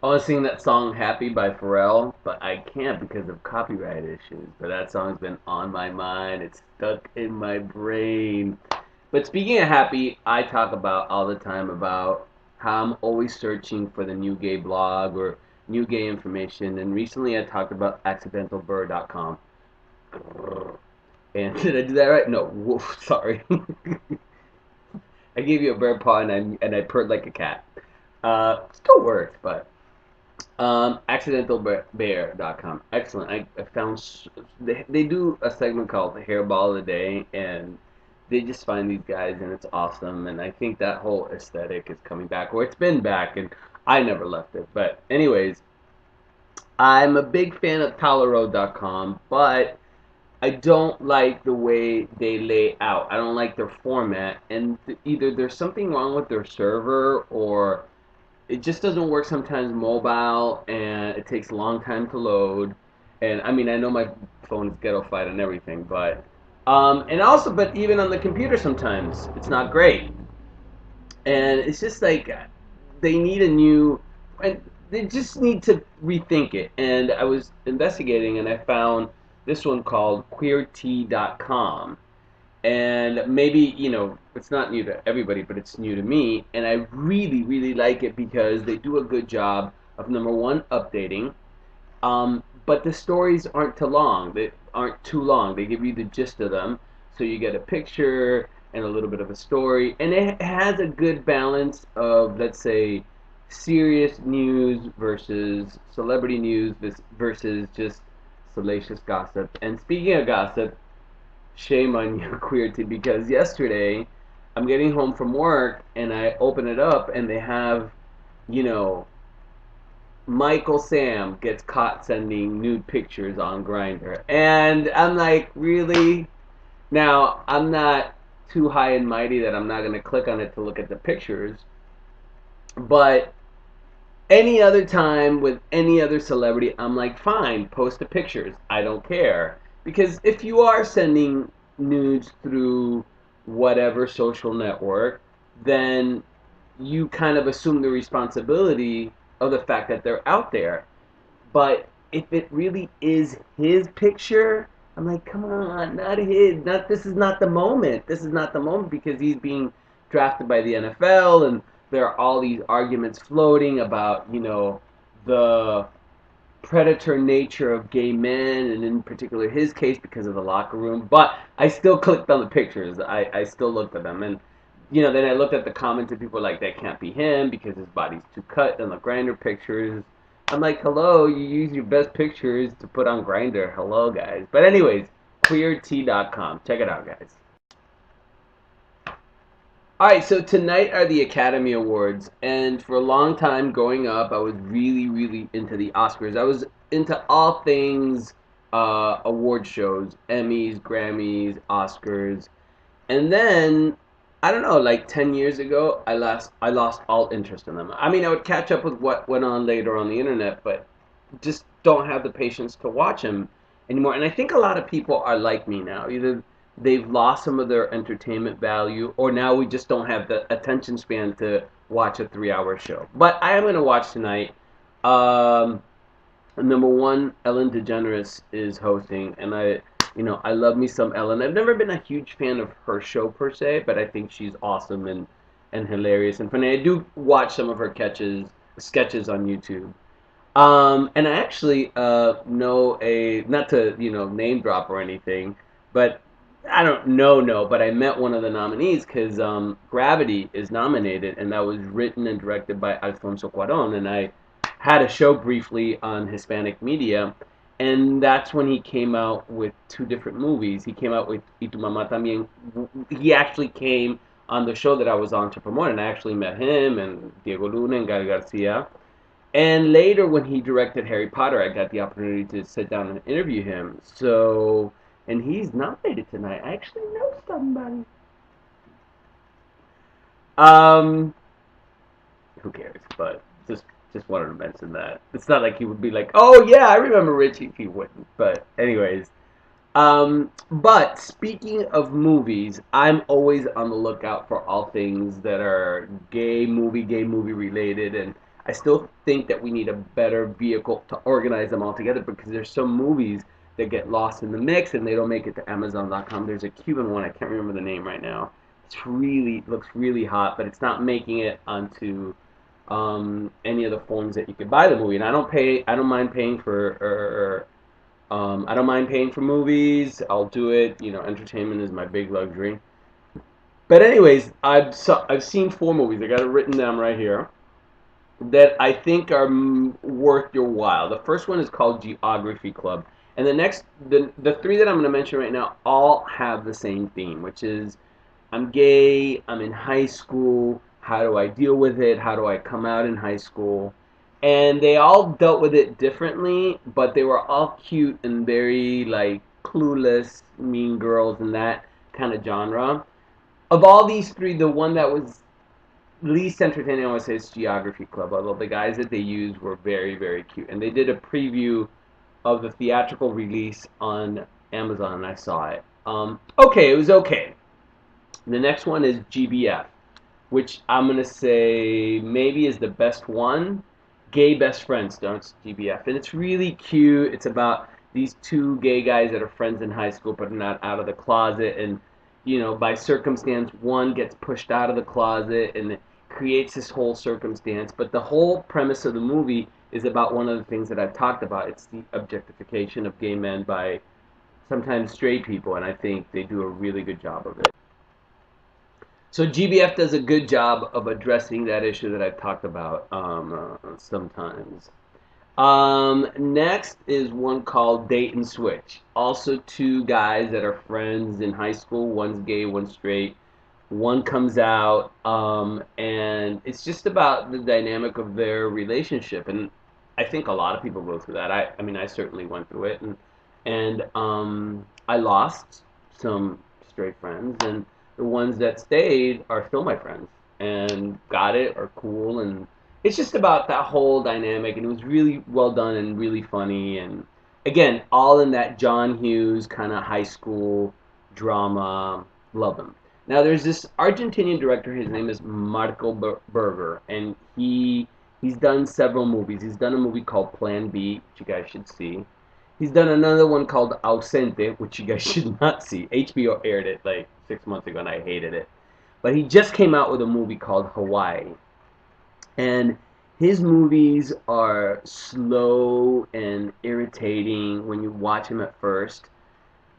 I want to sing that song "Happy" by Pharrell, but I can't because of copyright issues. But that song's been on my mind. It's stuck in my brain. But speaking of happy, I talk about all the time about how I'm always searching for the new gay blog or new gay information. And recently I talked about accidentalbird.com. And did I do that right? No, woof, sorry. I gave you a bird paw and I purred like a cat. Still works, but accidentalbear.com. Excellent. I found they do a segment called the Hairball of the Day, and they just find these guys, and it's awesome. And I think that whole aesthetic is coming back, or it's been back, and I never left it. But anyways, I'm a big fan of Talaro.com, but I don't like the way they lay out. I don't like their format, and either there's something wrong with their server, or it just doesn't work sometimes mobile, and it takes a long time to load. And I mean, I know my phone is ghetto-fied and everything, but and also, but even on the computer sometimes it's not great. And it's just like they need a new, and they just need to rethink it. And I was investigating, and I found this one called QueerT.com, and maybe it's not new to everybody, but it's new to me, and I really really like it because they do a good job of, number one, updating, but the stories aren't too long. They give you the gist of them, so you get a picture and a little bit of a story, and it has a good balance of, let's say, serious news versus celebrity news versus just salacious gossip. And speaking of gossip, shame on you, Queerty, because yesterday I'm getting home from work and I open it up and they have, you know, Michael Sam gets caught sending nude pictures on Grindr. And I'm like, really? Now, I'm not too high and mighty that I'm not going to click on it to look at the pictures, but any other time with any other celebrity, I'm like, fine, post the pictures. I don't care. Because if you are sending nudes through whatever social network, then you kind of assume the responsibility of the fact that they're out there. But if it really is his picture, I'm like, come on, not his. Not This is not the moment. This is not the moment because he's being drafted by the NFL, and there are all these arguments floating about, the predator nature of gay men, and in particular his case because of the locker room. But I still clicked on the pictures. I still looked at them, and then I looked at the comments, and people were like, that can't be him because his body's too cut in the Grinder pictures. I'm like, hello, you use your best pictures to put on Grinder. Hello, guys. But anyways, queert.com. Check it out, guys. All right, so tonight are the Academy Awards, and for a long time growing up, I was really, really into the Oscars. I was into all things award shows, Emmys, Grammys, Oscars, and then I don't know, like 10 years ago, I lost all interest in them. I mean, I would catch up with what went on later on the internet, but just don't have the patience to watch them anymore. And I think a lot of people are like me now. Either they've lost some of their entertainment value, or now we just don't have the attention span to watch a 3 hour show. But I am going to watch tonight. Um, Number one, Ellen DeGeneres is hosting, and I love me some Ellen. I've never been a huge fan of her show per se, but I think she's awesome and hilarious and funny. I do watch some of her sketches on YouTube. And I actually know not to name drop or anything, but I don't know, no, but I met one of the nominees because Gravity is nominated, and that was written and directed by Alfonso Cuaron, and I had a show briefly on Hispanic media, and that's when he came out with two different movies. He came out with Y Tu Mamá También. He actually came on the show that I was on to promote, and I actually met him and Diego Luna and Gael Garcia. And later, when he directed Harry Potter, I got the opportunity to sit down and interview him. So, and he's nominated tonight. I actually know somebody. Um, who cares? But just wanted to mention that. It's not like he would be like, "Oh yeah, I remember Richie." He wouldn't. But anyways, but speaking of movies, I'm always on the lookout for all things that are gay movie related, and I still think that we need a better vehicle to organize them all together, because there's some movies that get lost in the mix and they don't make it to Amazon.com. There's a Cuban one, I can't remember the name right now. Looks really hot, but it's not making it onto any of the forms that you could buy the movie. And I don't mind paying for, I don't mind paying for movies. I'll do it. You know, entertainment is my big luxury. But anyways, I've seen 4 movies. I got it written down right here that I think are worth your while. The first one is called Geography Club, and the 3 that I'm going to mention right now all have the same theme, which is I'm gay, I'm in high school, how do I deal with it? How do I come out in high school? And they all dealt with it differently, but they were all cute and very like clueless, mean girls and that kind of genre. Of all these 3, the one that was least entertaining, I would say, is Geography Club, although the guys that they used were very, very cute. And they did a preview of the theatrical release on Amazon, and I saw it. Okay, it was okay. The next one is G.B.F, which I'm going to say maybe is the best one. Gay Best Friends starts G.B.F, and it's really cute. It's about these 2 gay guys that are friends in high school but are not out of the closet, and you know, by circumstance, one gets pushed out of the closet, and it creates this whole circumstance. But the whole premise of the movie is about one of the things that I've talked about. It's the objectification of gay men by sometimes straight people, and I think they do a really good job of it. So G.B.F does a good job of addressing that issue that I've talked about sometimes. Next is one called Date and Switch. Also 2 guys that are friends in high school. One's gay, one's straight. One comes out, and it's just about the dynamic of their relationship. And I think a lot of people go through that. I mean, I certainly went through it, and I lost some straight friends, and the ones that stayed are still my friends and got it, are cool, and it's just about that whole dynamic, and it was really well done and really funny, and again, all in that John Hughes kind of high school drama. Love him. Now there's this Argentinian director. His name is Marco Berger, and he's done several movies. He's done a movie called Plan B, which you guys should see. He's done another one called Ausente, which you guys should not see. HBO aired it like 6 months ago, and I hated it. But he just came out with a movie called Hawaii. And his movies are slow and irritating when you watch him at first,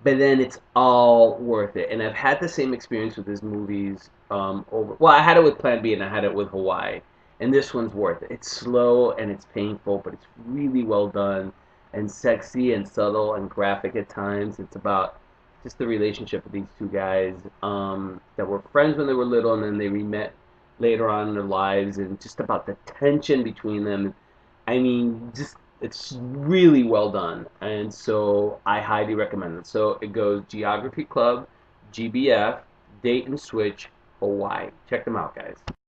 but then it's all worth it. And I've had the same experience with his movies over. Well, I had it with Plan B and I had it with Hawaii, and this one's worth it. It's slow and it's painful, but it's really well done and sexy and subtle and graphic at times. It's about just the relationship of these 2 guys that were friends when they were little, and then they met later on in their lives, and just about the tension between them. I mean, just it's really well done, and so I highly recommend it. So it goes Geography Club, G.B.F, Date and Switch, Hawaii. Check them out, guys.